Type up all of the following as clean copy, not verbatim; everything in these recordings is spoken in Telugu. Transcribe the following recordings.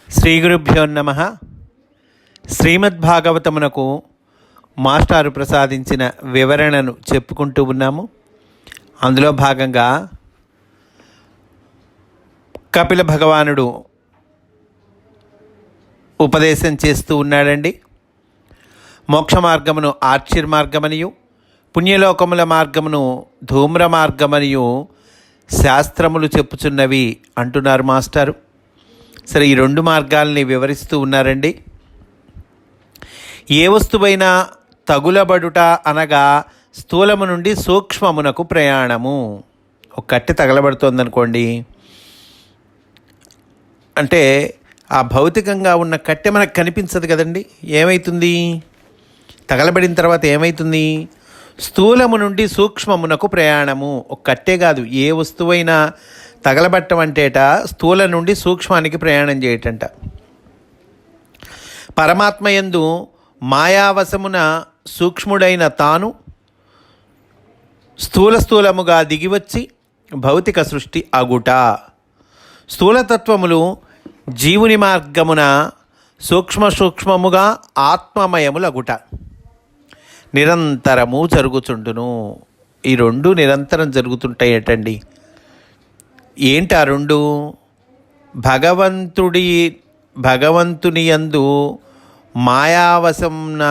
శ్రీ గురుభ్యో నమః. శ్రీమద్భాగవతమునకు మాస్టారు ప్రసాదించిన వివరణను చెప్పుకుంటూ ఉన్నాము. అందులో భాగంగా కపిల భగవానుడు ఉపదేశం చేస్తూ ఉన్నాడండి. మోక్ష మార్గమును ఆర్చిర్ మార్గమనియు, పుణ్యలోకముల మార్గమును ధూమ్ర మార్గమనియు శాస్త్రములు చెప్పుచున్నవి అంటున్నారు మాస్టారు. సరే, ఈ రెండు మార్గాల్ని వివరిస్తూ ఉన్నారండి. ఏ వస్తువైనా తగులబడుట అనగా స్థూలము నుండి సూక్ష్మమునకు ప్రయాణము. ఒక కట్టె తగలబడుతోందనుకోండి, అంటే ఆ భౌతికంగా ఉన్న కట్టె మనకు కనిపించదు కదండి. ఏమవుతుంది? తగలబడిన తర్వాత ఏమవుతుంది? స్థూలము నుండి సూక్ష్మమునకు ప్రయాణము. ఒక కట్టే కాదు, ఏ వస్తువైనా తగలబట్టం అంటేట స్థూల నుండి సూక్ష్మానికి ప్రయాణం చేయటంట. పరమాత్మయందు మాయావశమున సూక్ష్ముడైన తాను స్థూలముగా దిగివచ్చి భౌతిక సృష్టి అగుట. స్థూలతత్వములు జీవుని మార్గమున సూక్ష్మముగా ఆత్మమయములగుట నిరంతరము జరుగుచుండును. ఈ రెండు నిరంతరం జరుగుతుంటాయటండి. ఏంటి ఆ రెండు? భగవంతుని యందు మాయావశంన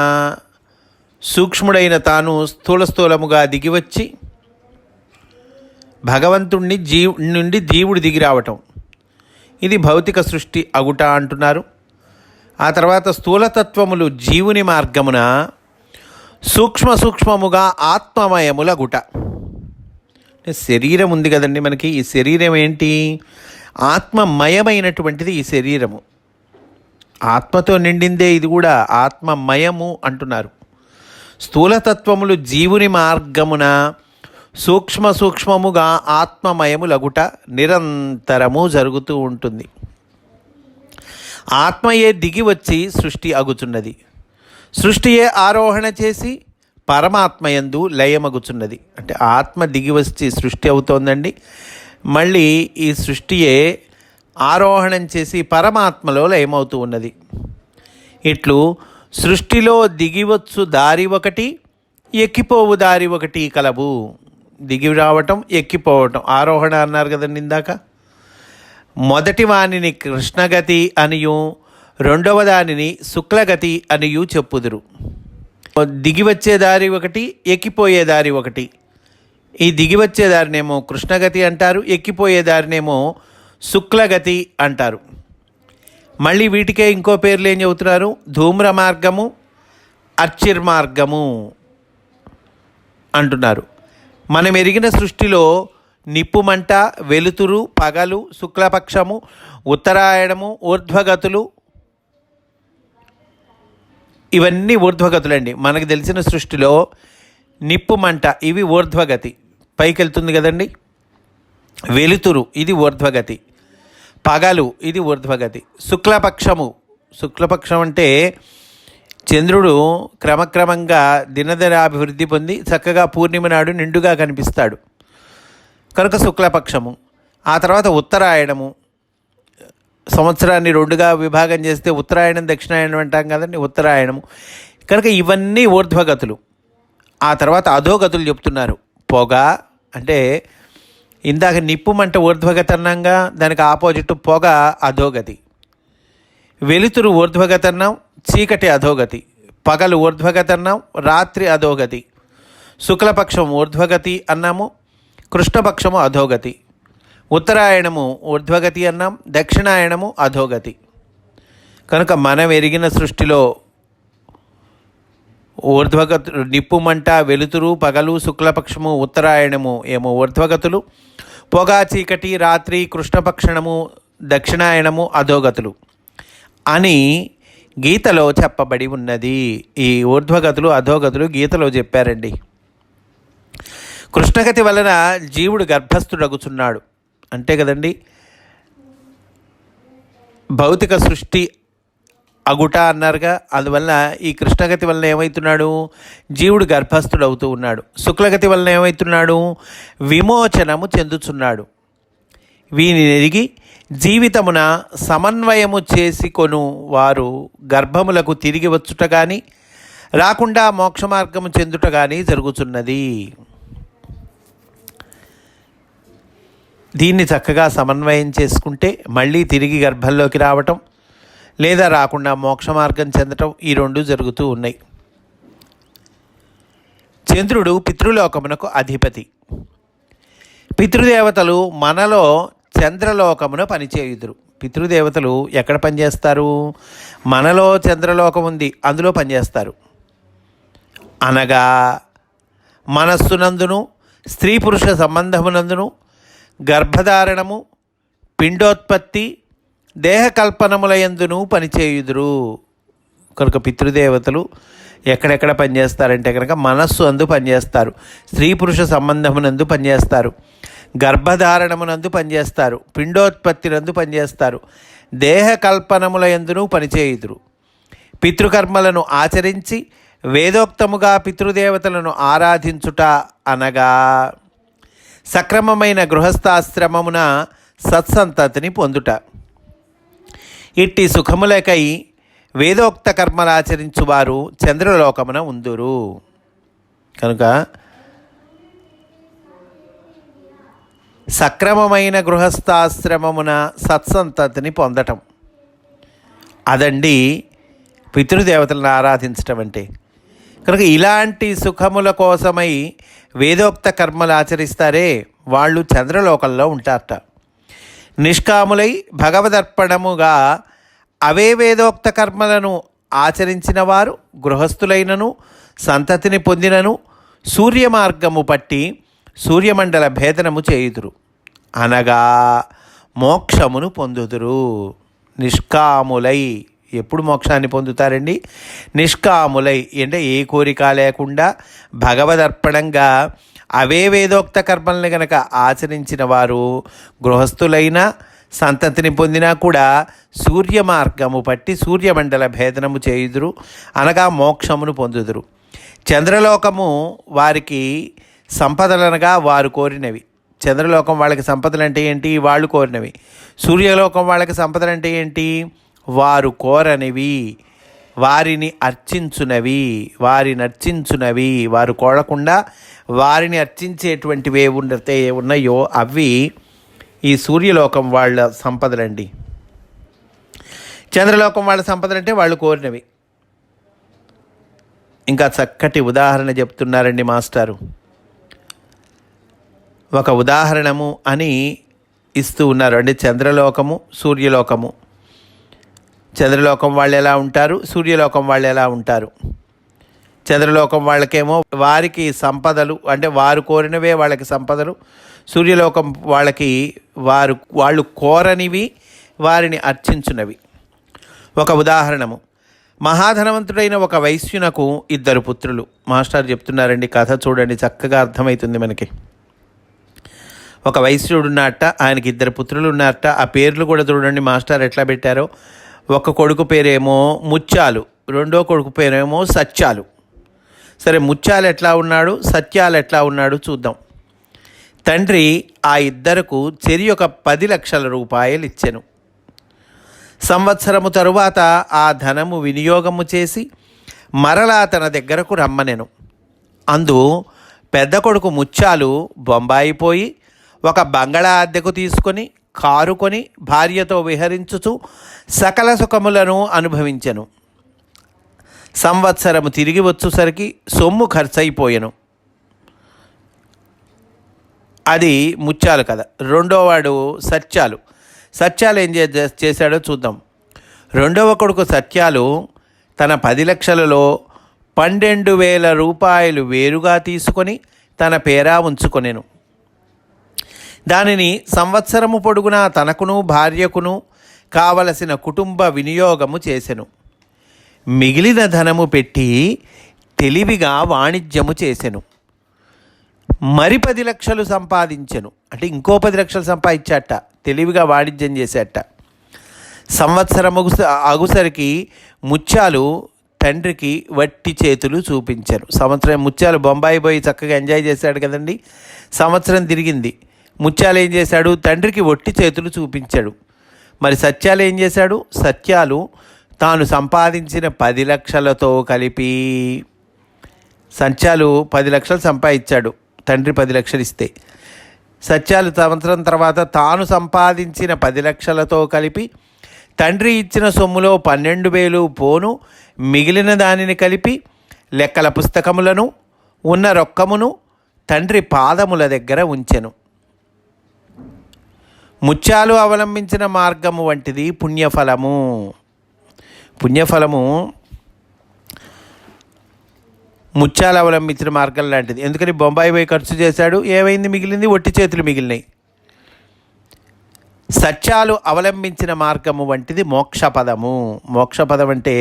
సూక్ష్ముడైన తాను స్థూలముగా దిగివచ్చి భగవంతుణ్ణి నుండి జీవుడు దిగి రావటం, ఇది భౌతిక సృష్టి అగుట అంటున్నారు. ఆ తర్వాత స్థూలతత్వములు జీవుని మార్గమున సూక్ష్మముగా ఆత్మమయములగుట. శరీరం ఉంది కదండి మనకి. ఈ శరీరం ఏంటి? ఆత్మమయమైనటువంటిది ఈ శరీరము. ఆత్మతో నిండిందే ఇది కూడా, ఆత్మమయము అంటున్నారు. స్థూలతత్వములు జీవుని మార్గమున సూక్ష్మముగా ఆత్మమయములగుట నిరంతరము జరుగుతూ ఉంటుంది. ఆత్మయే దిగి వచ్చి సృష్టి అగుచున్నది. సృష్టియే ఆరోహణ చేసి పరమాత్మయందు లయమగుచున్నది. అంటే ఆత్మ దిగి వచ్చి సృష్టి అవుతోందండి. మళ్ళీ ఈ సృష్టియే ఆరోహణం చేసి పరమాత్మలో లయమవుతూ ఉన్నది. ఇట్లు సృష్టిలో దిగివచ్చు దారి ఒకటి, ఎక్కిపోవు దారి ఒకటి కలవు. దిగి రావటం, ఎక్కిపోవటం, ఆరోహణ అన్నారు కదండి ఇందాక. మొదటి వానిని కృష్ణగతి అనియు, రెండవ దానిని శుక్లగతి అనియు చెప్పుదురు. దిగివచ్చే దారి ఒకటి, ఎక్కిపోయే దారి ఒకటి. ఈ దిగివచ్చే దారినేమో కృష్ణగతి అంటారు, ఎక్కిపోయే దారినేమో శుక్లగతి అంటారు. మళ్ళీ వీటికే ఇంకో పేర్లు ఏం చెబుతున్నారు? ధూమ్ర మార్గము, అర్చిర్ మార్గము అంటున్నారు. మనం ఎరిగిన సృష్టిలో నిప్పుమంట, వెలుతురు, పగలు, శుక్లపక్షము, ఉత్తరాయణము, ఊర్ధ్వగతులు, ఇవన్నీ ఊర్ధ్వగతులండి. మనకు తెలిసిన సృష్టిలో నిప్పుమంట, ఇవి ఊర్ధ్వగతి, పైకి వెళ్తుంది కదండి. వెలుతురు, ఇది ఊర్ధ్వగతి. పగలు, ఇది ఊర్ధ్వగతి. శుక్లపక్షం అంటే చంద్రుడు క్రమక్రమంగా దినదినాభివృద్ధి పొంది చక్కగా పూర్ణిమ నాడు నిండుగా కనిపిస్తాడు కనుక శుక్లపక్షము. ఆ తర్వాత ఉత్తరాయణము, సంవత్సరాన్ని రెండుగా విభాగం చేస్తే ఉత్తరాయణం దక్షిణాయనం అంటాం కదండి, ఉత్తరాయణము. కనుక ఇవన్నీ ఊర్ధ్వగతులు. ఆ తర్వాత అధోగతులు చెప్తున్నారు. పొగ అంటే ఇందాక నిప్పుమంట ఊర్ధ్వగతి అన్నాగా, దానికి ఆపోజిట్ పొగ అధోగతి. వెలుతురు ఊర్ధ్వగతి అన్నాం, చీకటి అధోగతి. పగలు ఊర్ధ్వగతి అన్నాం, రాత్రి అధోగతి. శుక్లపక్షం ఊర్ధ్వగతి అన్నాము, కృష్ణపక్షము అధోగతి. ఉత్తరాయణము ఊర్ధ్వగతి అన్నాం, దక్షిణాయనము అధోగతి. కనుక మనం ఎరిగిన సృష్టిలో ఊర్ధ్వగతు నిప్పుమంట, వెలుతురు, పగలు, శుక్లపక్షము, ఉత్తరాయణము ఏమో ఊర్ధ్వగతులు, పొగ, చీకటి, రాత్రి, కృష్ణపక్షణము, దక్షిణాయనము అధోగతులు అని గీతలో చెప్పబడి ఉన్నది. ఈ ఊర్ధ్వగతులు అధోగతులు గీతలో చెప్పారండి. కృష్ణగతి వలన జీవుడు గర్భస్థుడగుచున్నాడు అంతే కదండి. భౌతిక సృష్టి అగుట అన్నారుగా, అందువల్ల ఈ కృష్ణగతి వలన ఏమవుతున్నాడు? జీవుడు గర్భస్థుడు అవుతూ ఉన్నాడు. శుక్లగతి వలన ఏమవుతున్నాడు? విమోచనము చెందుతున్నాడు. వీని ఎరిగి జీవితమున సమన్వయము చేసుకొను వారు గర్భములకు తిరిగి వచ్చుట కానీ రాకుండా మోక్ష మార్గము చెందుట కానీ జరుగుతున్నది. దీన్ని చక్కగా సమన్వయం చేసుకుంటే మళ్ళీ తిరిగి గర్భంలోకి రావటం లేదా రాకుండా మోక్ష మార్గం చెందటం ఈ రెండు జరుగుతూ ఉన్నాయి. చంద్రుడు పితృలోకమునకు అధిపతి. పితృదేవతలు మనలో చంద్రలోకమున పనిచేయుదురు. పితృదేవతలు ఎక్కడ పనిచేస్తారు? మనలో చంద్రలోకం ఉంది, అందులో పనిచేస్తారు. అనగా మనస్సునందును స్త్రీ పురుష సంబంధమునందును గర్భధారణము, పిండోత్పత్తి, దేహకల్పనములయందును పనిచేయుదురు. కనుక పితృదేవతలు ఎక్కడెక్కడ పనిచేస్తారంటే కనుక మనస్సు అందు పనిచేస్తారు, స్త్రీ పురుష సంబంధమునందు పనిచేస్తారు, గర్భధారణమునందు పనిచేస్తారు, పిండోత్పత్తినందు పనిచేస్తారు, దేహకల్పనములయందును పనిచేయుదురు. పితృకర్మలను ఆచరించి వేదోక్తముగా పితృదేవతలను ఆరాధించుట అనగా సక్రమమైన గృహస్థాశ్రమమున సత్సంతతిని పొందుట. ఇట్టి సుఖములకై వేదోక్త కర్మలాచరించువారు చంద్రలోకమున ఉందురు. కనుక సక్రమమైన గృహస్థాశ్రమమున సత్సంతతిని పొందటం అదండి పితృదేవతలను ఆరాధించటం అంటే. కనుక ఇలాంటి సుఖముల కోసమై వేదోక్త కర్మలు ఆచరిస్తారే వాళ్ళు చంద్రలోకంలో ఉంటారట. నిష్కాములై భగవదర్పణముగా అవే వేదోక్త కర్మలను ఆచరించిన వారు గృహస్థులైనను సంతతిని పొందినను సూర్య మార్గము పట్టి సూర్యమండల భేదనము చేయుదురు, అనగా మోక్షమును పొందుదురు. నిష్కాములై ఎప్పుడు మోక్షాన్ని పొందుతారండి? నిష్కాములై అంటే ఏ కోరిక లేకుండా భగవదర్పణంగా అవే వేదోక్త కర్మల్ని గనక ఆచరించిన వారు గృహస్థులైన సంతతిని పొందినా కూడా సూర్య మార్గము పట్టి సూర్యమండల భేదనము చేయుదురు, అనగా మోక్షమును పొందుదురు. చంద్రలోకము వారికి సంపదలనగా వారు కోరినవి. చంద్రలోకం వాళ్ళకి సంపదలు అంటే ఏంటి? వాళ్ళు కోరినవి. సూర్యలోకం వాళ్ళకి సంపదలు అంటే ఏంటి? వారు కోరనివి, వారిని అర్చించునవి, వారిని అర్చించునవి. వారు కోరకుండా వారిని అర్చించేటువంటివి ఉన్నాయో అవి ఈ సూర్యలోకం వాళ్ళ సంపదలండి. చంద్రలోకం వాళ్ళ సంపదలంటే వాళ్ళు కోరినవి. ఇంకా చక్కటి ఉదాహరణ చెప్తున్నారండి మాస్టారు. ఒక ఉదాహరణము అని ఇస్తూ ఉన్నారు. అంటే చంద్రలోకము, సూర్యలోకము. చంద్రలోకం వాళ్ళు ఎలా ఉంటారు, సూర్యలోకం వాళ్ళు ఎలా ఉంటారు. చంద్రలోకం వాళ్ళకేమో వారికి సంపదలు, అంటే వారు కోరినవే వాళ్ళకి సంపదలు. సూర్యలోకం వాళ్ళకి వాళ్ళు కోరనివి, వారిని అర్చించునవి. ఒక ఉదాహరణము, మహాధనవంతుడైన ఒక వైశ్యునకు 2 పుత్రులు. మాస్టర్ చెప్తున్నారండి, కథ చూడండి, చక్కగా అర్థమవుతుంది మనకి. ఒక వైశ్యుడు ఉన్నట్ట, ఆయనకి 2 పుత్రులు ఉన్నారట. ఆ పేర్లు కూడా చూడండి మాస్టర్ ఎట్లా పెట్టారో. ఒక కొడుకు పేరేమో ముత్యాలు, రెండో కొడుకు పేరేమో సత్యాలు. సరే, ముత్యాలు ఎట్లా ఉన్నాడు, సత్యాలు ఎట్లా ఉన్నాడు చూద్దాం. తండ్రి ఆ 2కు చెరి ఒక 10 లక్షల రూపాయలు ఇచ్చెను. సంవత్సరము తరువాత ఆ ధనము వినియోగము చేసి మరలా తన దగ్గరకు రమ్మనెను. అందు పెద్ద కొడుకు ముత్యాలు బొంబాయి పోయి ఒక బంగళా అద్దెకు తీసుకొని కారు కొని భార్యతో విహరించుచు సకల సుఖములను అనుభవించెను. సంవత్సరము తిరిగి వచ్చేసరికి సొమ్ము ఖర్చయిపోయెను. అది ముత్యాలు కదా. రెండోవాడు సత్యాలు. సత్యాలు ఏం చేశాడో చూద్దాం. రెండవ కొడుకు సత్యాలు తన 10 లక్షలలో 12,000 రూపాయలు వేరుగా తీసుకొని తన పేరా ఉంచుకొనెను. దానిని సంవత్సరము పొడుగునా తనకును భార్యకును కావలసిన కుటుంబ వినియోగము చేసెను. మిగిలిన ధనము పెట్టి తెలివిగా వాణిజ్యము చేసెను. మరి 10 లక్షలు సంపాదించెను. అంటే ఇంకో 10 లక్షలు సంపాదించాట, తెలివిగా వాణిజ్యం చేసేట. సంవత్సరము అగుసరికి ముత్యాలు తండ్రికి వట్టి చేతులు చూపించాను. సంవత్సరం ముత్యాలు బొంబాయి పోయి చక్కగా ఎంజాయ్ చేశాడు కదండి. సంవత్సరం తిరిగింది, ముత్యాలు ఏం చేశాడు? తండ్రికి ఒట్టి చేతులు చూపించాడు. మరి సత్యాలు ఏం చేశాడు? సత్యాలు తాను సంపాదించిన 10 లక్షలతో కలిపి, సత్యాలు 10 లక్షలు సంపాదించాడు, తండ్రి 10 లక్షలు ఇస్తే. సత్యాలు సంవత్సరం తర్వాత తాను సంపాదించిన 10 లక్షలతో కలిపి తండ్రి ఇచ్చిన సొమ్ములో 12,000 పోను మిగిలిన దానిని కలిపి లెక్కల పుస్తకములను ఉన్న రొక్కమును తండ్రి పాదముల దగ్గర ఉంచెను. ముత్యాలు అవలంబించిన మార్గము వంటిది పుణ్యఫలము. పుణ్యఫలము ముత్యాలు అవలంబించిన మార్గం లాంటిది. ఎందుకని బొంబాయి పోయి ఖర్చు చేశాడు, ఏమైంది? మిగిలింది ఒట్టి చేతులు మిగిలినాయి. సత్యాలు అవలంబించిన మార్గము వంటిది మోక్షపదము. మోక్షపదం అంటే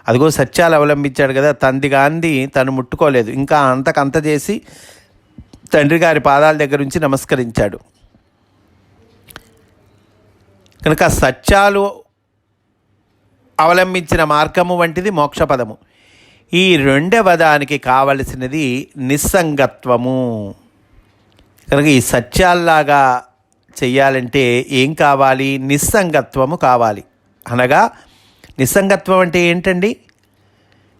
అదిగో సత్యాలు అవలంబించాడు కదా, తంది గాంధీ తను ముట్టుకోలేదు, ఇంకా అంతకంత చేసి తండ్రి గారి పాదాల దగ్గర నుంచి నమస్కరించాడు. కనుక సత్యాలు అవలంబించిన మార్గము వంటిది మోక్షపదము. ఈ రెండవ దానికి కావలసినది నిస్సంగత్వము. కనుక ఈ సత్యాల్లాగా చెయ్యాలంటే ఏం కావాలి? నిస్సంగత్వము కావాలి. అనగా నిస్సంగత్వం అంటే ఏంటండి?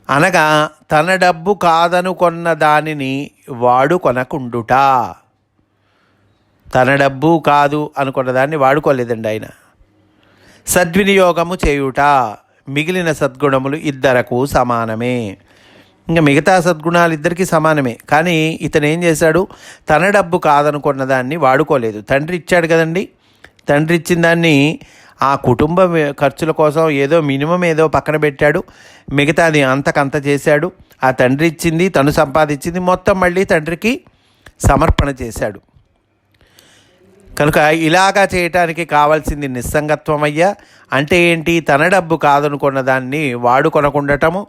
అనగా తన డబ్బు కాదనుకొన్న దానిని వాడు కొనకుండుట. తన డబ్బు కాదు అనుకున్న దాన్ని వాడుకోలేదండి ఆయన. సద్వినియోగము చేయుట. మిగిలిన సద్గుణములు ఇద్దరకు సమానమే. ఇంకా మిగతా సద్గుణాలు ఇద్దరికీ సమానమే. కానీ ఇతను ఏం చేశాడు? తన డబ్బు కాదనుకున్న దాన్ని వాడుకోలేదు. తండ్రి ఇచ్చాడు కదండి, తండ్రి ఇచ్చిన దాన్ని ఆ కుటుంబ ఖర్చుల కోసం ఏదో మినిమం ఏదో పక్కన పెట్టాడు, మిగతాది అంతకంత చేశాడు. ఆ తండ్రి ఇచ్చింది, తను సంపాదించింది మొత్తం మళ్ళీ తండ్రికి సమర్పణ చేశాడు. కనుక ఇలాగా చేయటానికి కావాల్సింది నిస్సంగత్వం అయ్యా. అంటే ఏంటి? తన డబ్బు కాదనుకున్న దాన్ని వాడుకొనకుండటము,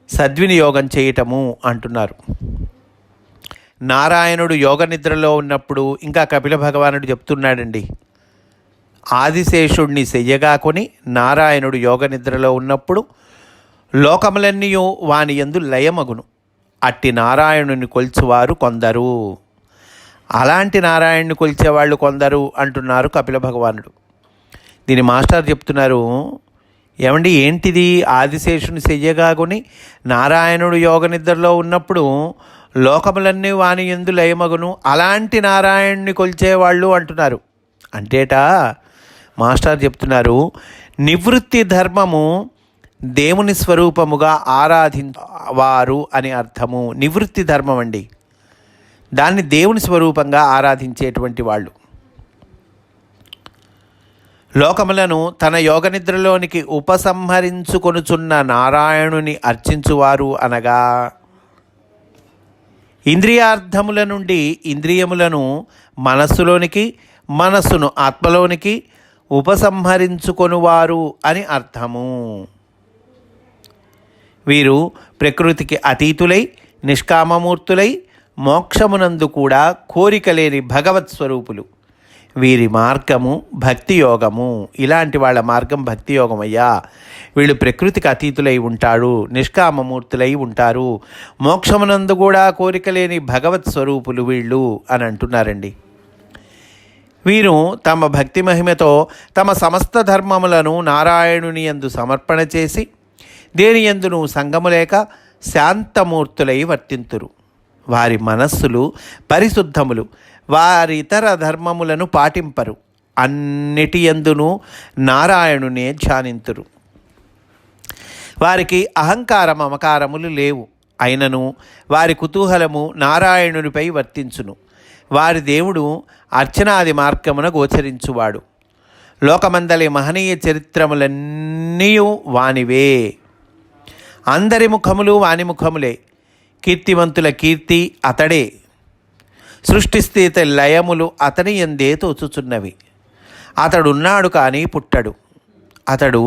సద్వినియోగం చేయటము అంటున్నారు. నారాయణుడు యోగ నిద్రలో ఉన్నప్పుడు ఇంకా కపిల భగవానుడు చెప్తున్నాడండి, ఆదిశేషుడిని చెయ్యగా కొని నారాయణుడు యోగ నిద్రలో ఉన్నప్పుడు లోకములన్నీ వాని యందు లయమగును, అట్టి నారాయణుని కొల్చువారు కొందరు. అలాంటి నారాయణుని కొలిచేవాళ్ళు కొందరు అంటున్నారు కపిల భగవానుడు. దీని మాస్టర్ చెప్తున్నారు, ఏమండి ఏంటిది? ఆదిశేషుని చెయ్యగాగుని నారాయణుడు యోగ నిద్రలో ఉన్నప్పుడు లోకములన్నీ వాని యందు లయమగును, అలాంటి నారాయణుని కొలిచేవాళ్ళు అంటున్నారు. అంటేట మాస్టర్ చెప్తున్నారు, నివృత్తి ధర్మము దేవుని స్వరూపముగా ఆరాధించేవారు అని అర్థము. నివృత్తి ధర్మం అండి, దాన్ని దేవుని స్వరూపంగా ఆరాధించేటువంటి వాళ్ళు. లోకములను తన యోగ నిద్రలోనికి ఉపసంహరించుకొనుచున్న నారాయణుని అర్చించువారు అనగా ఇంద్రియార్థముల నుండి ఇంద్రియములను మనస్సులోనికి, మనస్సును ఆత్మలోనికి ఉపసంహరించుకొనువారు అని అర్థము. వీరు ప్రకృతికి అతీతులై నిష్కామమూర్తులై మోక్షమునందు కూడా కోరిక లేని భగవత్ స్వరూపులు. వీరి మార్గము భక్తి యోగము. ఇలాంటి వాళ్ళ మార్గం భక్తి యోగం అయ్యా. వీళ్ళు ప్రకృతికి అతీతులై ఉంటారు, నిష్కామమూర్తులై ఉంటారు, మోక్షమునందు కూడా కోరిక లేని భగవత్ స్వరూపులు వీళ్ళు అని అంటున్నారండి. వీరు తమ భక్తి మహిమతో తమ సమస్త ధర్మములను నారాయణుని యందు సమర్పణ చేసి దేని యందును సంగము లేక శాంతమూర్తులై వర్తింతురు. వారి మనస్సులు పరిశుద్ధములు, వారి ఇతర ధర్మములను పాటింపరు, అన్నిటి యందును నారాయణునే ధ్యానింతురు. వారికి అహంకార మమకారములు లేవు, అయినను వారి కుతూహలము నారాయణునిపై వర్తించును. వారి దేవుడు అర్చనాది మార్గమున గోచరించువాడు. లోకమందలి మహనీయ చరిత్రములన్నీ వానివే. అందరి ముఖములు వాని ముఖములే. కీర్తివంతుల కీర్తి అతడే. సృష్టిస్థితి లయములు అతని యందే తోచుచున్నవి. అతడున్నాడు కానీ పుట్టడు. అతడు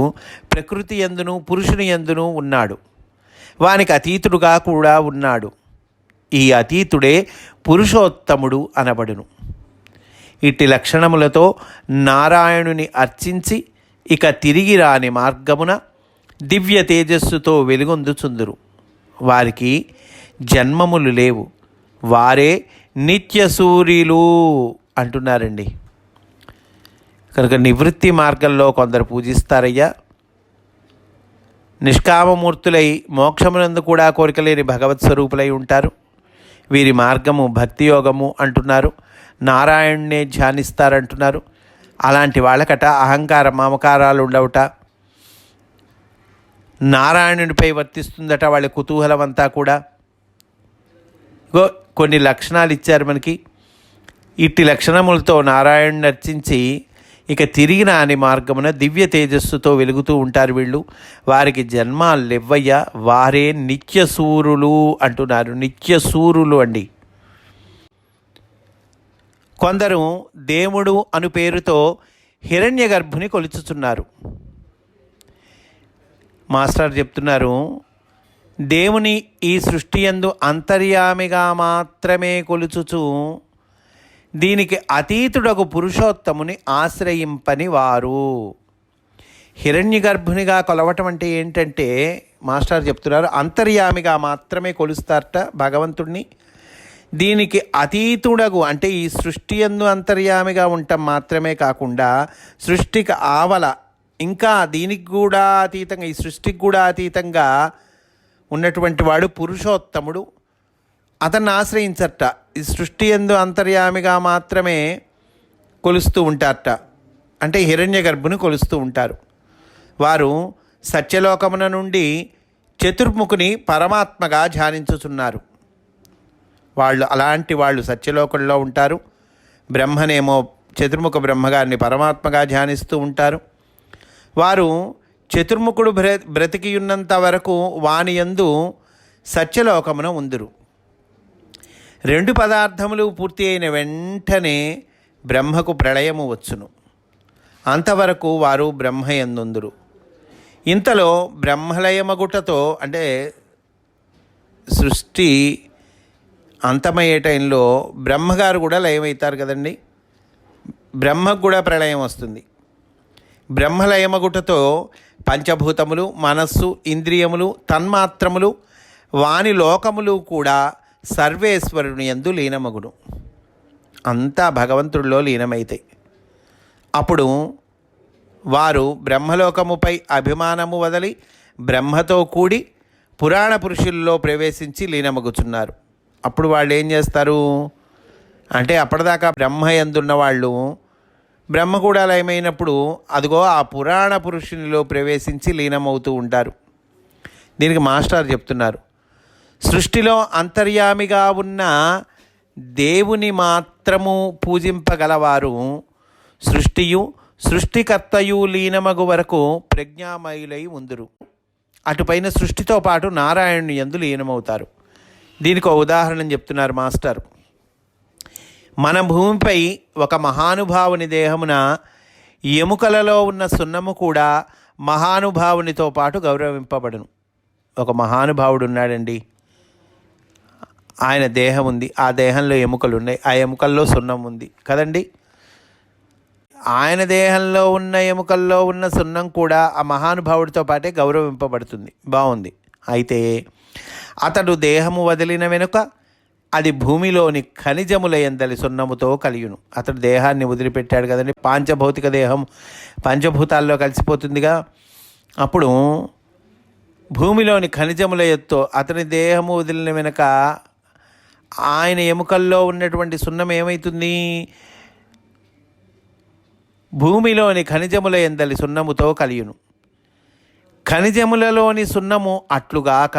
ప్రకృతి యందును పురుషుని యందును ఉన్నాడు. వానికి అతీతుడుగా కూడా ఉన్నాడు. ఈ అతీతుడే పురుషోత్తముడు అనబడును. ఇట్టి లక్షణములతో నారాయణుని అర్చించి ఇక తిరిగి రాని మార్గమున దివ్య తేజస్సుతో వెలుగొందుచుందురు. వారికి జన్మములు లేవు. వారే నిత్య సూర్యులు అంటున్నారండి. కనుక నివృత్తి మార్గంలో కొందరు పూజిస్తారయ్యా. నిష్కామమూర్తులై మోక్షమునందు కూడా కోరికలేని భగవత్ స్వరూపులై ఉంటారు. వీరి మార్గము భక్తి యోగము అంటున్నారు. నారాయణ్ణే ధ్యానిస్తారంటున్నారు. అలాంటి వాళ్ళకట అహంకార మమకారాలు ఉండవుట. నారాయణునిపై వర్తిస్తుందట వాళ్ళ కుతూహలం అంతా కూడా. కొన్ని లక్షణాలు ఇచ్చారు మనకి. ఇట్టి లక్షణములతో నారాయణుని అర్చించి ఇక తిరిగిన అని మార్గమున దివ్య తేజస్సుతో వెలుగుతూ ఉంటారు వీళ్ళు. వారికి జన్మాలెవ్వయ్య, వారే నిత్యసూరులు అంటున్నారు. నిత్యసూరులు అండి. కొందరు దేవుడు అను పేరుతో హిరణ్య గర్భుని కొలుచుచున్నారు. మాస్టర్ చెప్తున్నారు, దేవుని ఈ సృష్టి యందు అంతర్యామిగా మాత్రమే కొలుచుచు దీనికి అతీతుడకు పురుషోత్తముని ఆశ్రయింపని వారు. హిరణ్య గర్భునిగా కొలవటం అంటే ఏంటంటే మాస్టర్ చెప్తున్నారు, అంతర్యామిగా మాత్రమే కొలుస్తారట భగవంతుడిని. దీనికి అతీతుడగు అంటే ఈ సృష్టి యందు అంతర్యామిగా ఉండటం మాత్రమే కాకుండా సృష్టికి ఆవల ఇంకా దీనికి కూడా అతీతంగా, ఈ సృష్టికి కూడా అతీతంగా ఉన్నటువంటి వాడు పురుషోత్తముడు. అతన్ని ఆశ్రయించట. ఈ సృష్టి యందు అంతర్యామిగా మాత్రమే కొలుస్తూ ఉంటారట. అంటే హిరణ్య గర్భుని కొలుస్తూ ఉంటారు. వారు సత్యలోకమున నుండి చతుర్ముఖుని పరమాత్మగా ధ్యానించుచున్నారు. అలాంటి వాళ్ళు సత్యలోకంలో ఉంటారు. బ్రహ్మనేమో చతుర్ముఖ బ్రహ్మగారిని పరమాత్మగా ధ్యానిస్తూ ఉంటారు. వారు చతుర్ముఖుడు బ్రతికియున్నంత వరకు వాని యందు సత్యలోకమున ఉందురు. 2 పదార్థములు పూర్తి అయిన వెంటనే బ్రహ్మకు ప్రళయము వచ్చును. అంతవరకు వారు బ్రహ్మయందుందురు. ఇంతలో బ్రహ్మలయమగుటతో అంటే సృష్టి అంతమయ్యే టైంలో బ్రహ్మగారు కూడా లయమవుతారు కదండి. బ్రహ్మకు కూడా ప్రళయం వస్తుంది. బ్రహ్మలయమగుటతో పంచభూతములు, మనస్సు, ఇంద్రియములు, తన్మాత్రములు, వాని లోకములు కూడా సర్వేశ్వరుని యందు లీనమగును. అంతా భగవంతుడిలో లీనమైతాయి. అప్పుడు వారు బ్రహ్మలోకముపై అభిమానము వదలి బ్రహ్మతో కూడి పురాణ పురుషుల్లో ప్రవేశించి లీనమగుచున్నారు. అప్పుడు వాళ్ళు ఏం చేస్తారు అంటే అప్పటిదాకా బ్రహ్మ యందున్న వాళ్ళు బ్రహ్మ కూడా లయమైనప్పుడు అదిగో ఆ పురాణ పురుషునిలో ప్రవేశించి లీనమవుతూ ఉంటారు. దీనికి మాస్టర్ చెప్తున్నారు, సృష్టిలో అంతర్యామిగా ఉన్న దేవుని మాత్రము పూజింపగలవారు సృష్టియు సృష్టికర్తయు లీనమగు వరకు ప్రజ్ఞామయులై ఉందురు. అటుపైన సృష్టితో పాటు నారాయణుని యందు లీనమవుతారు. దీనికి ఒక ఉదాహరణ చెప్తున్నారు మాస్టర్. మన భూమిపై ఒక మహానుభావుని దేహమున ఎముకలలో ఉన్న సున్నము కూడా మహానుభావునితో పాటు గౌరవింపబడును. ఒక మహానుభావుడు ఉన్నాడండి, ఆయన దేహం ఉంది, ఆ దేహంలో ఎముకలు ఉన్నాయి, ఆ ఎముకల్లో సున్నం ఉంది కదండి. ఆయన దేహంలో ఉన్న ఎముకల్లో ఉన్న సున్నం కూడా ఆ మహానుభావుడితో పాటే గౌరవింపబడుతుంది. బాగుంది. అయితే అతడు దేహము వదిలిన వెనుక అది భూమిలోని ఖనిజముల యందలి సున్నముతో కలియును. అతడు దేహాన్ని వదిలిపెట్టాడు కదండి. పాంచభౌతిక దేహం పంచభూతాల్లో కలిసిపోతుందిగా. అప్పుడు భూమిలోని ఖనిజముల ఎత్తో అతని దేహము వదిలిన వెనుక ఆయన ఎముకల్లో ఉన్నటువంటి సున్నం ఏమవుతుంది? భూమిలోని ఖనిజముల యందలి సున్నముతో కలియును. ఖనిజములలోని సున్నము అట్లుగాక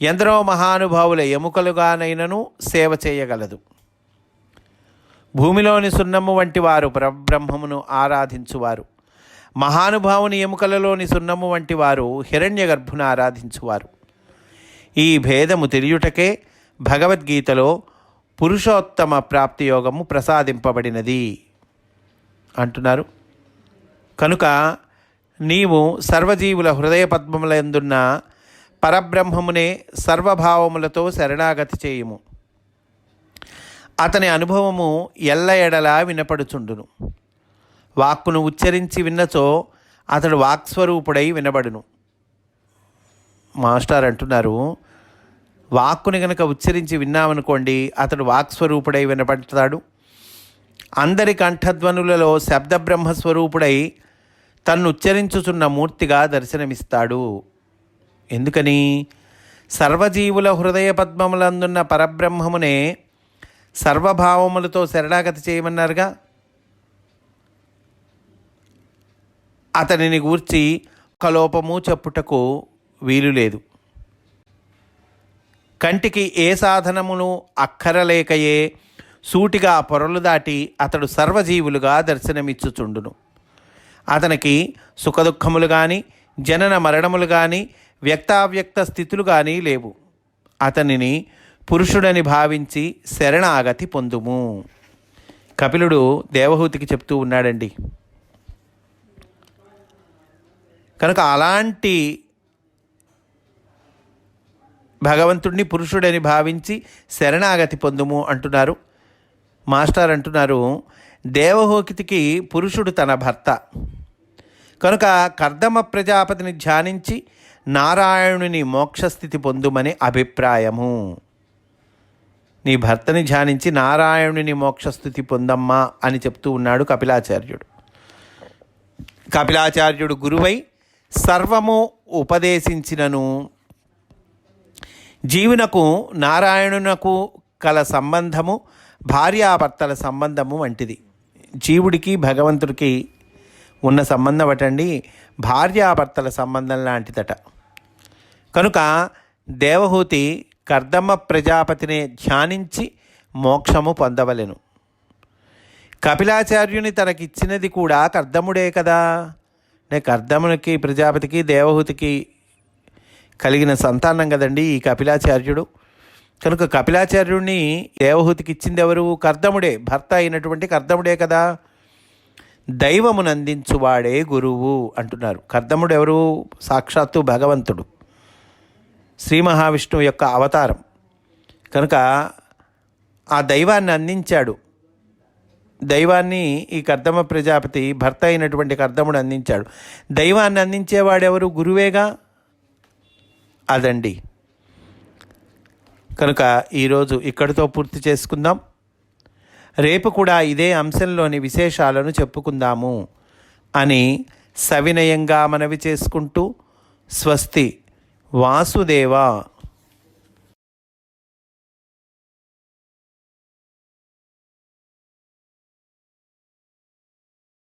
ఎందరో మహానుభావుల ఎముకలుగానైనను సేవ చేయగలదు. భూమిలోని సున్నము వంటి వారు పరబ్రహ్మమును ఆరాధించువారు. మహానుభావుని ఎముకలలోని సున్నము వంటి వారు హిరణ్య గర్భును ఆరాధించువారు. ఈ భేదము తెలియుటకే భగవద్గీతలో పురుషోత్తమ ప్రాప్తి యోగము ప్రసాదింపబడినది అంటున్నారు. కనుక నీవు సర్వజీవుల హృదయ పద్మముల యందున్న పరబ్రహ్మమునే సర్వభావములతో శరణాగతి చేయుము. అతని అనుభవము ఎల్ల ఎడలా వినపడుచుండును. వాక్కును ఉచ్చరించి విన్నచో అతడు వాక్స్వరూపుడై వినబడును. మాస్టర్ అంటున్నారు, వాక్కుని కనుక ఉచ్చరించి విన్నామనుకోండి అతడు వాక్స్వరూపుడై వినపడతాడు. అందరి కంఠధ్వనులలో శబ్ద బ్రహ్మస్వరూపుడై తన్ను ఉచ్చరించుచున్న మూర్తిగా దర్శనమిస్తాడు. ఎందుకని? సర్వజీవుల హృదయ పద్మములందున్న పరబ్రహ్మమునే సర్వభావములతో శరణాగతి చేయమన్నారుగా. అతనిని గూర్చి కలోపము చెప్పుటకు వీలు లేదు. కంటికి ఏ సాధనమును అక్కరలేకయే సూటిగా పొరలు దాటి అతడు సర్వజీవులుగా దర్శనమిచ్చుచుండును. అతనికి సుఖదుఖములు కానీ జనన మరణములు కానీ వ్యక్తావ్యక్త స్థితులు కానీ లేవు. అతనిని పురుషుడని భావించి శరణాగతి పొందుము. కపిలుడు దేవహూతికి చెప్తూ ఉన్నాడండి. కనుక అలాంటి భగవంతుడిని పురుషుడని భావించి శరణాగతి పొందుము అంటున్నారు. మాస్టర్ అంటున్నారు, దేవహూతికి పురుషుడు తన భర్త కనుక కర్దమ ప్రజాపతిని ధ్యానించి నారాయణుని మోక్షస్థితి పొందుమని అభిప్రాయము. నీ భర్తని ధ్యానించి నారాయణుని మోక్షస్థితి పొందమ్మా అని చెప్తూ ఉన్నాడు కపిలాచార్యుడు. కపిలాచార్యుడు గురువై సర్వము ఉపదేశించినను జీవునకు నారాయణునకు కల సంబంధము భార్యాభర్తల సంబంధము వంటిది. జీవుడికి భగవంతుడికి ఉన్న సంబంధం అటండి భార్యాభర్తల సంబంధం లాంటిదట. కనుక దేవహూతి కర్దమ ప్రజాపతిని ధ్యానించి మోక్షము పొందవలెను. కపిలాచార్యుని తనకిచ్చినది కూడా కర్దముడే కదా. కర్దమునికి ప్రజాపతికి దేవహూతికి కలిగిన సంతానం కదండి ఈ కపిలాచార్యుడు. కనుక కపిలాచార్యుడిని దేవహూతికి ఇచ్చింది ఎవరు? కర్దముడే, భర్త అయినటువంటి కర్దముడే కదా. దైవమునందించువాడే గురువు అంటున్నారు. కర్దముడు ఎవరు? సాక్షాత్తు భగవంతుడు, శ్రీ మహావిష్ణువు యొక్క అవతారం. కనుక ఆ దైవాన్ని అందించాడు. దైవాన్ని ఈ కర్దమ ప్రజాపతి భర్త అయినటువంటి కర్దముడు అందించాడు. దైవాన్ని అందించేవాడెవరు? గురువేగా. అదండి. కనుక ఈరోజు ఇక్కడితో పూర్తి చేసుకుందాం. రేపు కూడా ఇదే అంశంలోని విశేషాలను చెప్పుకుందాము అని సవినయంగా మనవి చేసుకుంటూ స్వస్తి. వాసుదేవ.